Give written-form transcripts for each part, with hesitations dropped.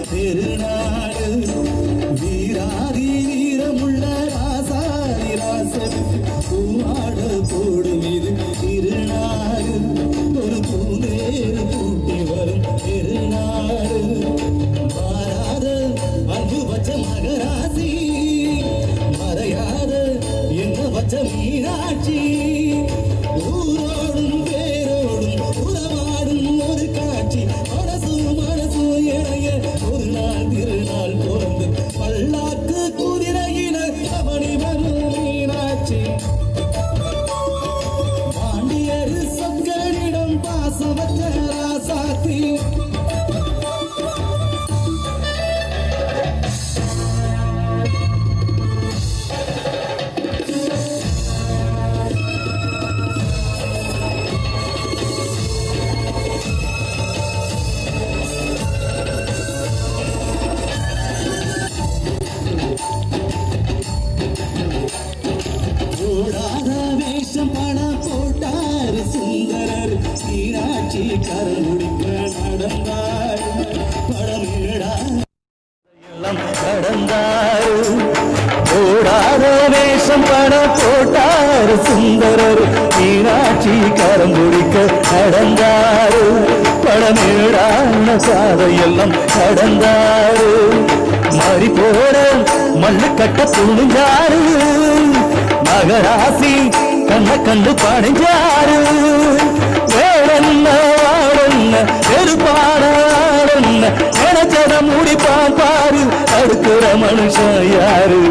திருநாடு வீராதி வீரமுள்ள ராசா மீனாட்சி கருங்குடிக்க நடந்தாள் படமேடா எல்லாம் கடந்தாள் ஓடாத வேஷம் பட போட்டார் சுந்தரர் மீனாட்சி கருங்குடிக்க நடந்தாள் படமேடான பாதையெல்லாம் கடந்தாள் மாறி போற மண்ணு கட்ட துணிஞ்சாரு மகராசி கண்ண கண்டு பணிஞ்சாரு வேறென்ன வாழென்ன பெருப்பாடாடென்ன நினைச்சத முடிப்பான் பாரு அடுக்கிற மனுஷன் யாரு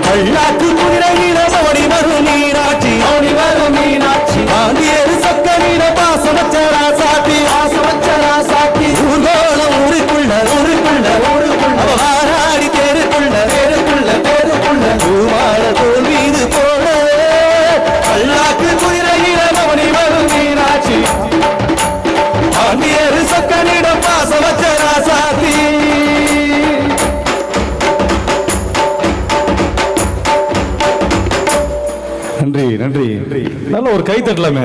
பல்லாக்கு குதிரையில மோடி வரும் மீனாட்சி பாண்டியர் சக்கரில பாசமச்சரா சாத்தி ஊர்கோளம் ஊருக்குள்ள மாறாடி தேருக்குள்ள பூவாழ தோல் மீது போல பல்லாக்கு குதிரையில மோடி வரும் மீனாட்சி பாண்டியர் சக்கரில பாசமச்சரா சாத்தி நன்றி நன்றி நல்ல ஒரு கை தட்டலாமே.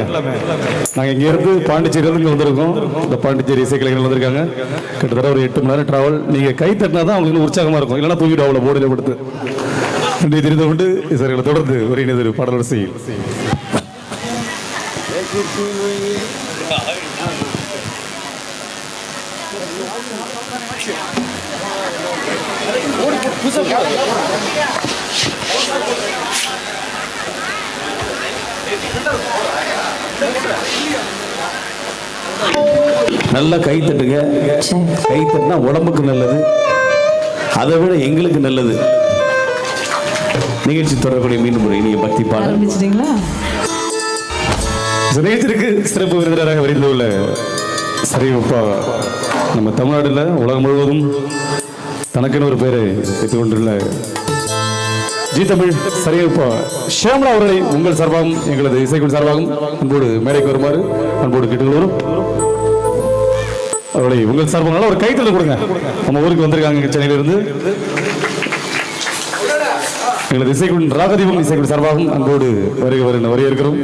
நாங்கள் இங்கேருந்து பாண்டிச்சேரியிலிருந்து வந்திருக்கோம். இந்த பாண்டிச்சேரி இசைக்கலைஞர்கள் வந்திருக்காங்க. கிட்டத்தட்ட ஒரு 8 மணி நேரம் டிராவல். நீங்கள் கை தட்டினா தான் அவங்களுக்கு உற்சாகமாக இருக்கும். இல்லைன்னா தூங்கிடும் அவ்வளோ போர்டில் படுத்து. நன்றி தெரிந்து கொண்டு இசைகளை தொடர்ந்து ஒரு இணைய பாடல் வரிசையில் நல்லா கை தட்டுங்க. கை தட்டினா உடம்புக்கு நல்லது, அதை விட எங்களுக்கு நல்லது. நிகழ்ச்சி தொடரக்கூடிய மீண்டும் ஒரு இனிய பக்தி பாடல் நிகழ்ச்சிக்கு சிறப்பு விருந்தினராக விரைந்துள்ள சரிவப்பா நம்ம தமிழ்நாட்டில் உலகம் முழுவதும் தனக்கென ஒரு பேரை வைத்துக் கொண்டுள்ள ஜி தமிழ் சரியப்பா ஷியாமலா அவர்களை உங்கள் சார்பாகவும் எங்களது இசைக்குழு சார்பாகவும் அன்போடு மேடைக்கு வருமாறு அன்போடு கேட்டுக்கொள்வோம். அவர்களை உங்கள் சார்பாக ஒரு கைத்தல கொடுங்க. நம்ம ஊருக்கு வந்திருக்காங்க சென்னையிலிருந்து. எங்களது இசைக்குழு ராகதீபம் இசைக்குழு சார்பாகவும் அன்போடு வருகை இருக்கிறோம்.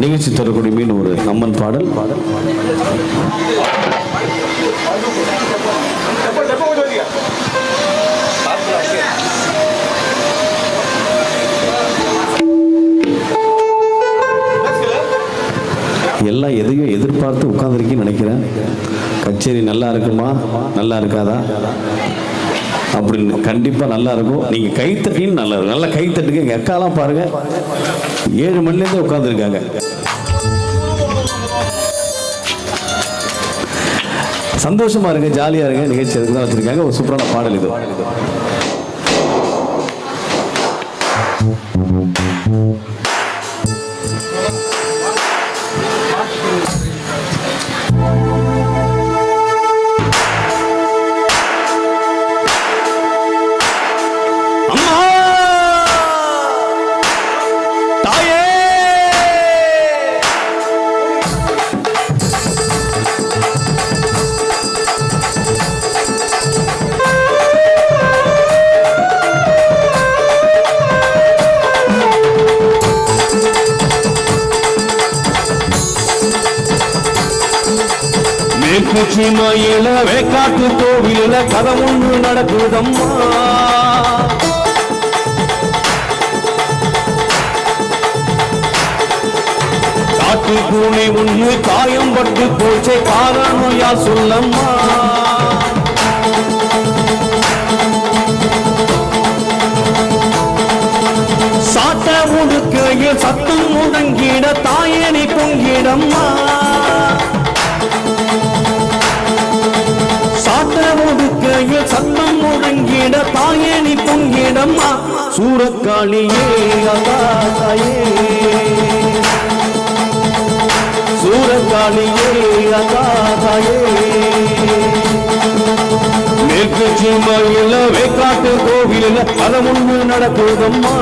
நிகழ்ச்சி தரக்கூடிய மீன் ஒரு நம்மன் பாடல் எல்லாம் எதையும் எதிர்பார்த்து உட்கார்ந்துருக்கீங்கன்னு நினைக்கிறேன். கச்சேரி நல்லா இருக்குமா நல்லா இருக்காதா அப்படின்னு கண்டிப்பா நல்லா இருக்கும். நீங்க கை தட்டின்னு நல்லா இருக்கும். நல்லா கை தட்டுங்க. எங்க அக்காலாம் பாருங்க 7 மணிலேருந்து உட்காந்துருக்காங்க. சந்தோஷமா இருங்க, ஜாலியா இருங்க. நிகழ்ச்சி அதுக்கு தான் வச்சிருக்காங்க. ஒரு சூப்பரான பாடல் இது. மயில வேக்காட்டு கோவில கதை ஒன்று நடக்குதம்மா. காட்டு பூனை ஒன்று காயம் பட்டு போச்சே காரணோயா சொல்லம்மா. சாட்ட முடுக்கையில் சத்தம் முடங்கிட தாயனே பொங்கிடம்மா சாட்ட ஒடுக்கையில் சத்தம் முழங்கிட தாயணி பொங்கிடம்மா சூரக்காளியே அதாயே சூரக்காளியே அதாயே மேற்கு சீமையில் வேக்காட்டு கோவிலில் பல முன்பு நடக்குதம்மா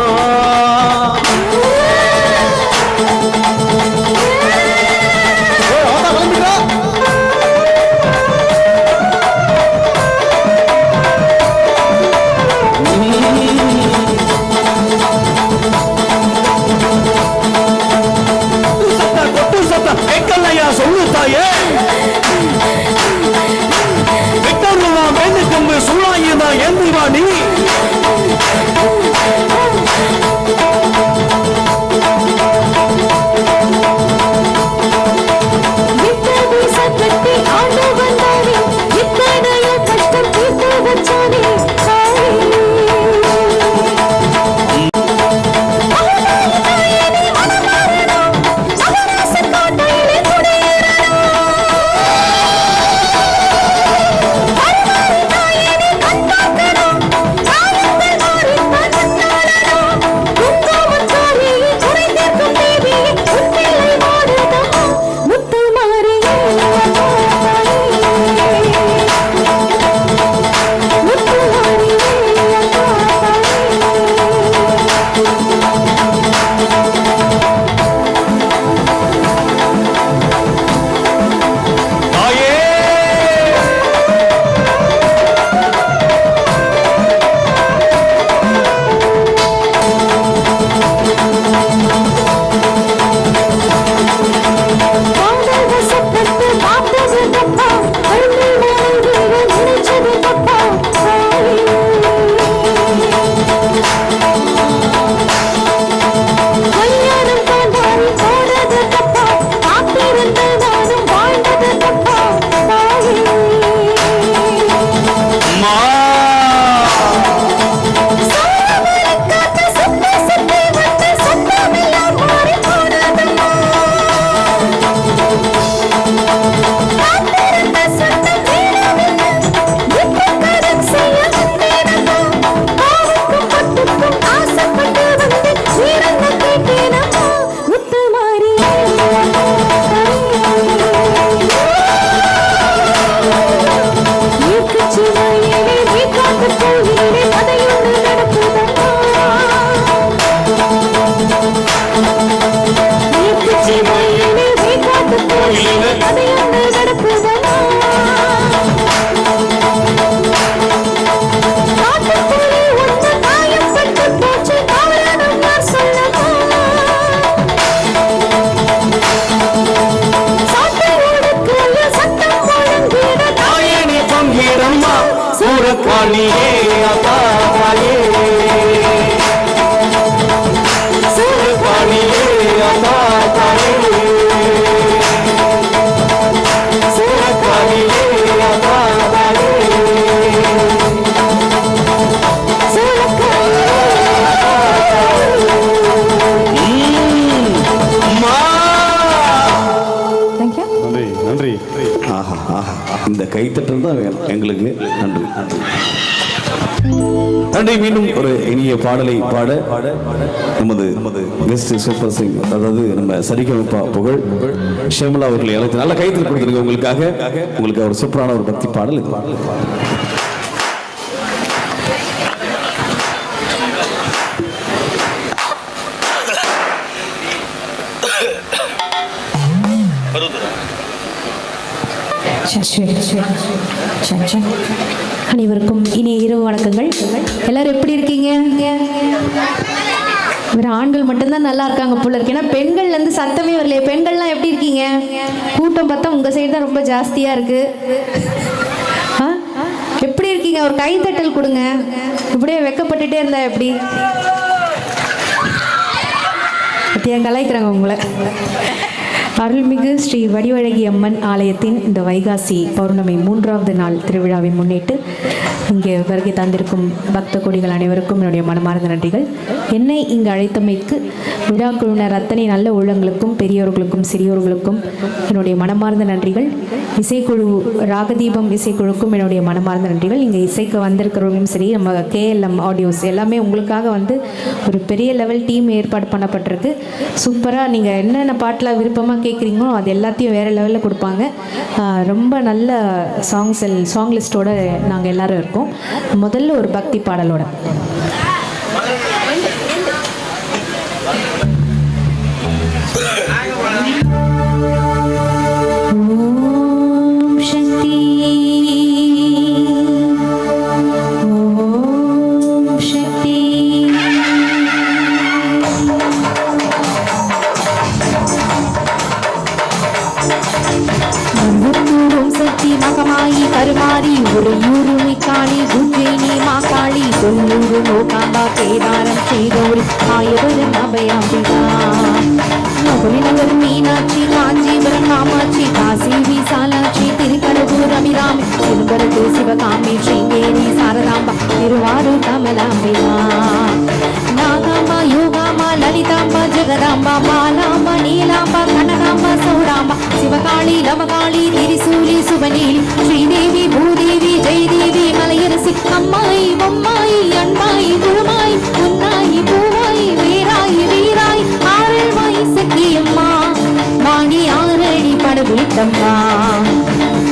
சொல்லு தாயே விட்டருவா வேண்டு கொம்பு சூழாயுதா ஏந்திவா நீ சூரக்காளியே அதாயே சூரக்காளியே அதாயே சூரக்காளியே அதாயே நன்றி நன்றி. ஆஹா ஆஹா இந்த கைத்தட்டல் தான் வேணும் எங்களுக்கு. நன்றி நன்றி. மீண்டும் ஒரு இனிய பாடலை பாட நமது கெஸ்ட் சூப்பர் சிங், அதாவது நம்ம சரிகமப்பா புகழ் ஷியாமளா அவர்களை அழைத்து நல்ல கைத்தல் கொடுத்துருங்க உங்களுக்கு ஒரு சூப்பரான ஒரு பக்தி பாடல் இது. அனைவருக்கும் இனிய இரவு வணக்கங்கள். எல்லாரும் எப்படி இருக்கீங்க? வேற ஆண்கள் மட்டும்தான் நல்லா இருக்காங்க போல இருக்கு. ஏன்னா பெண்கள்ல இருந்து சத்தமே வரலையே. பெண்கள்லாம் எப்படி இருக்கீங்க? கூட்டம் பார்த்தா உங்க சைடு தான் ரொம்ப ஜாஸ்தியா இருக்கு. எப்படி இருக்கீங்க? ஒரு கைத்தட்டல் கொடுங்க. இப்படியே வெக்கப்பட்டுட்டே இருந்தா எப்படி? பத்தியா கலாய்க்கிறாங்க உங்களை. அருள்மிகு ஸ்ரீ வடிவழகி அம்மன் ஆலயத்தின் இந்த வைகாசி பௌர்ணமி 3வது நாள் திருவிழாவை முன்னிட்டு இங்கே வருகை தந்திருக்கும் பக்த கொடிகள் அனைவருக்கும் என்னுடைய மனமார்ந்த நன்றிகள். என்னை இங்கு அழைத்தமைக்கு விழா குழுவினர் அத்தனை நல்ல உள்ளங்களுக்கும் பெரியோர்களுக்கும் சிறியோர்களுக்கும் என்னுடைய மனமார்ந்த நன்றிகள். இசைக்குழு ராகதீபம் இசைக்குழுக்கும் என்னுடைய மனமார்ந்த நன்றிகள். இங்கே இசைக்கு வந்திருக்கிறவங்களும் சரி, நம்ம KLM ஆடியோஸ் எல்லாமே உங்களுக்காக வந்து ஒரு பெரிய லெவல் டீம் ஏற்பாடு பண்ணப்பட்டிருக்கு. சூப்பராக நீங்கள் என்னென்ன பாட்டில் விருப்பமாக கேட்குறீங்களோ அது எல்லாத்தையும் வேறு லெவலில் கொடுப்பாங்க. ரொம்ப நல்ல சாங் லிஸ்ட்டோடு நாங்கள் எல்லோரும் இருக்கோம். முதல்ல ஒரு பக்தி பாடலோட கருமாரி ஒரு யூருமி காளி குஜ்ஜினி மாகாளி தொல்லூரு நோகாம்பா கேதாரம் செய்தோரி ஆயவரும் அபயாம்பிகா நகர் மீனாட்சி காஞ்சிபுரம் காமாட்சி காசி விசாலாட்சி திருக்கடூர் அபிராமி திரும்பரத்து சிவகாமி ஸ்ரீங்கேரி சாரதாம்பா திருவாரூர் கமலாம்பிகா நாகாம்பா யோகாம்பா லலிதாம்பா ஜெகதாம்பா மாலாம்பா நீலாம்பா கனகாம்பா சௌடாம்பா சிவகாளி லவகாளி திரிசூலி சுபநீலி ஸ்ரீதேவி பூதேவி ஜெயதேவி மலையரசி அம்மாயி பொம்மாயி அன்பாயி குருமாயி உன்னாயி பூவாயி வீராயி வீராய் ஆரல்வாய் சக்கியம்மா வாணி ஆரணி படவிட்டம்மா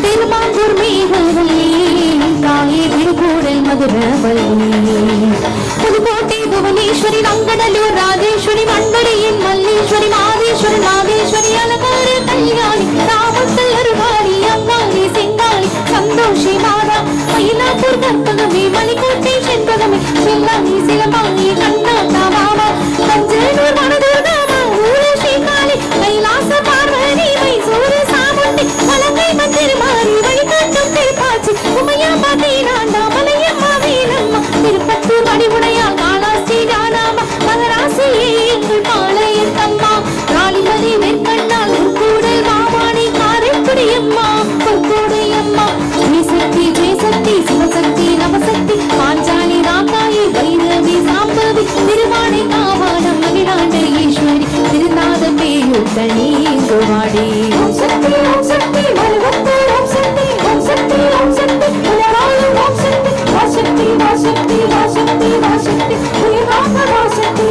திருமாங்கூர் மேகவல்லி தாயே திருக்கூடல் மதுரவல்லி புதுக்கோட்டை புவனேஸ்வரி நங்கடலூர் ராஜேஸ்வரி மண்டடியின் மல்லீஸ்வரி மாதேஸ்வரி மாதேஸ்வரி அலங்கார கல்யாணி ராமத்தல் அருகாரி அங்காளி செங்காளி சந்தோஷி மாதா மயிலாப்பூர் கற்பகமே மணிக்கோட்டை செண்பகமே செல்லாணி சிலம்பாணி கண்ணாத்தா மாமா கஞ்சனூர் மனதுர்காமா ஊரஸ்ரீகாளி கைலாச பார்வதி மைசூர் சாமுண்டி மலங்கை மந்திரமாரி வழிகாட்டும் திருப்பாச்சி உமையாம்பா தீனாண்டா மலையம்மா வேலம்மா திருப்பத்தூர் வடிவுடையா காளாஸ்ரீ ஜானாமா மகராசியே எங்கள் பாளையத்தம்மா காளிமதி வெண்கண்ணால் கூடல் மாவாணி காரைக்குடியம்மா பொற்கோடையம்மா ஜெயசக்தி சிவசக்தி நவசக்தி பாஞ்சாலி ராக்காயி வைரவி சாம்பவி திருவாணை காவானம் மகிழாண்ட ஈஸ்வரி திருநாத பேயூட்ட நீங்குவாடி ஓம் சக்தி வலுவத்து ஓம் சக்தி ஓம் சக்தி ஓம் சக்தி உலகாலும் ஓம் சக்தி வாசக்தி வாசக்தி வாசக்தி வாசக்தி உயிராக வாசக்தி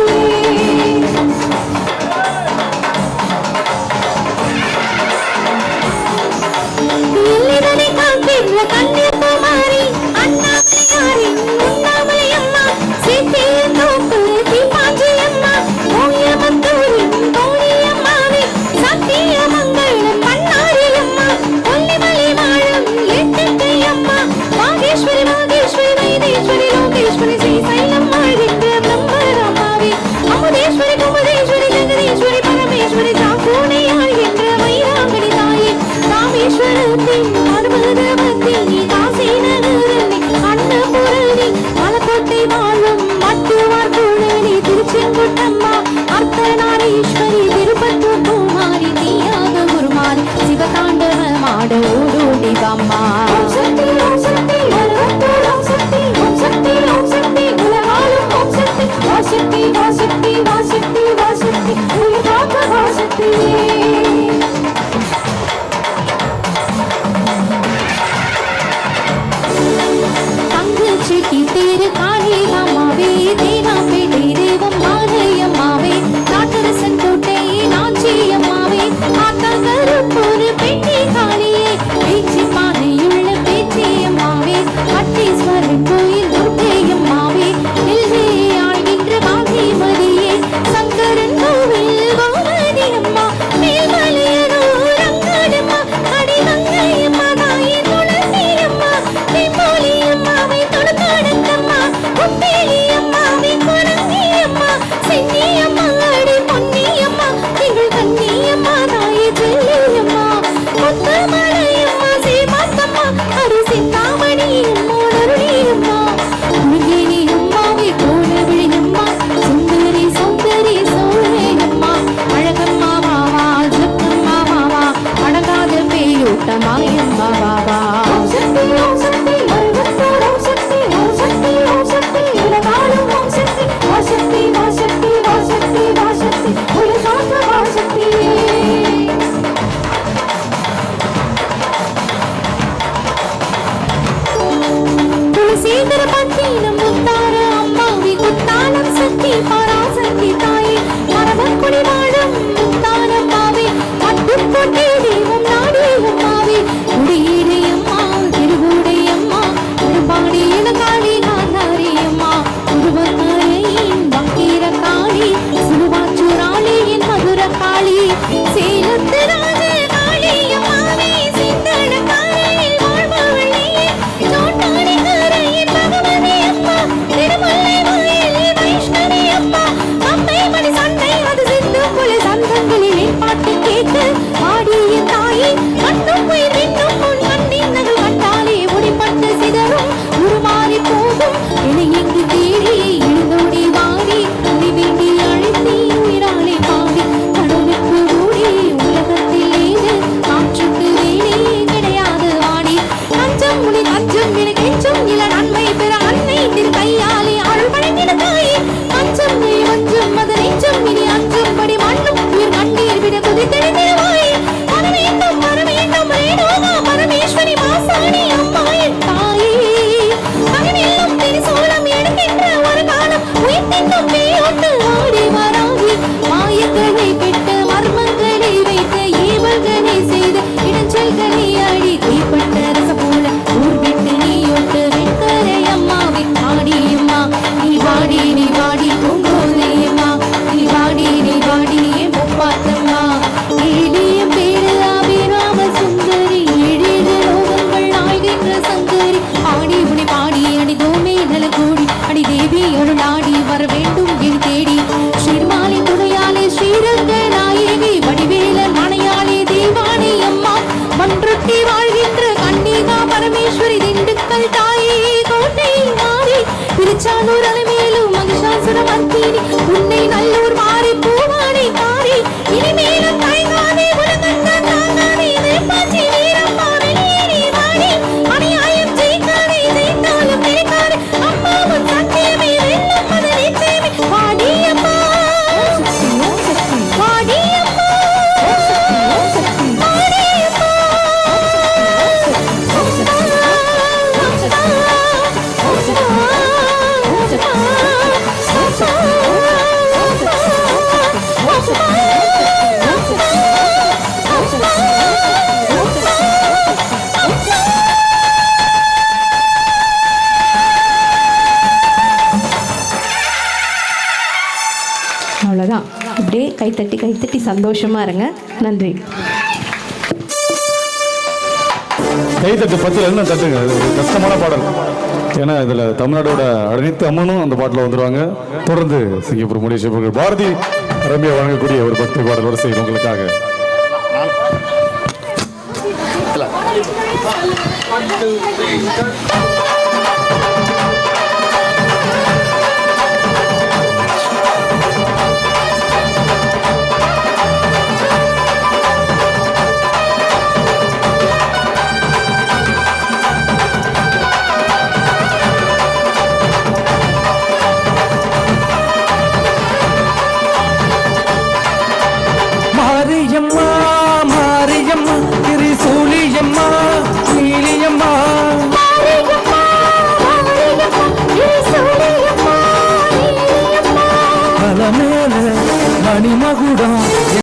கன்னியாகுமரி அண்ணாமலையாரி உண்ணாமலை அம்மா சீத்தையந்தோப்பு தீபாஞ்சி அம்மா கோயம்புத்தூரி கோழியம்மாவே சத்தியமங்கலம் பண்ணாரி அம்மா கொல்லிமலை வாழும் எட்டுக்கை அம்மா மாகேஸ்வரி மாகேஸ்வரி வைத்தேஸ்வரி லோகேஸ்வரி ஸ்ரீசைலம் வாழ்கின்ற பிரம்மராமாவே அமுதேஸ்வரி குமுதேஸ்வரி ஜெகதீஸ்வரி பரமேஸ்வரி தாக்கூனை ஆழ்கின்ற வைராங்கடி தாயே ராமேஸ்வரத்தின் அனுபவத்தி காசி நகரணி அன்னபுரணி மலக்கோட்டை வாழும் மட்டுவார் குழலி திருச்செங்குட்டம்மா அர்த்தநாரீஸ்வரி திருப்பத்தூர் குமாரி தீயாக குருமாரி சிவதாண்டவ மாட ஊரோடி அம்மா ஓம் சக்தி ஓம் சக்தி ஓம் சக்தி ஓம் சக்தி ஓம் சக்தி உலகாலும் ஓம் சக்தி வாசக்தி வாசக்தி வாசக்தி வாசக்தி உலகாக வாசக்தி செட்டி தேரு காளி அம்மாவே தேனாம்பேட்டை தேவம் மாலையம்மாவே நாட்டரசன் கோட்டை நாச்சி அம்மாவே ஆத்தாங்கருப்பூர் பெட்டி காளியே பேச்சி பானையுள்ள பேச்சி அம்மாவே பட்டீஸ்வரன் கோயில் துர்க்கை அம்மாவே நெல்லை ஆழ்கின்ற பாகிமதியே சங்கரன் கோவில் கோமதி அம்மா வர வேண்டும் என் தேடி ஸ்ரீமாலி துணையாலே ஸ்ரீரங்க நாயகி வடிவேல மனையாளே தேவானி அம்மா மன்றொட்டி வாழ்கின்ற கன்னிகா பரமேஸ்வரி திண்டுக்கல் தாயே கோட்டை மாறி திருச்சானூர் அலமேலும் மகிஷாசுர மர்த்தினி உன்னை நல்லூர் மாறி பூவாடி மாறி இனிமேலும் தாய்கானே உலகங்க தாங்கானே வேப்பாச்சி வீரம்மா வெளியேறி வாடி அநியாயம் ஜெயிக்கானே ஜெயித்தாலும் ஜெயிக்கானே அம்மாவும் சத்தியமே வெல்லும் அது நிச்சயமே வாடியம்மா வாடியம்மா அவ்வளோதான். அப்படியே கைத்தட்டி சந்தோஷமா இருங்க. நன்றி. கைத்தட்டு 10 என்ன தட்டுங்க, இது ஒரு கஷ்டமான பாடல். ஏன்னா இதில் தமிழ்நாடோட அனைத்து அம்மனும் அந்த பாட்டில் வந்துடுவாங்க. தொடர்ந்து சிங்கப்பூர் முடிய பாரதி ரம்யா வழங்கக்கூடிய ஒரு பக்தி பாடல் வரிசை உங்களுக்காக. மாரியம்மா மாரியம்மா திரிசூலியம்மா நீலியம்மா மலை மேல மணிமகுடம்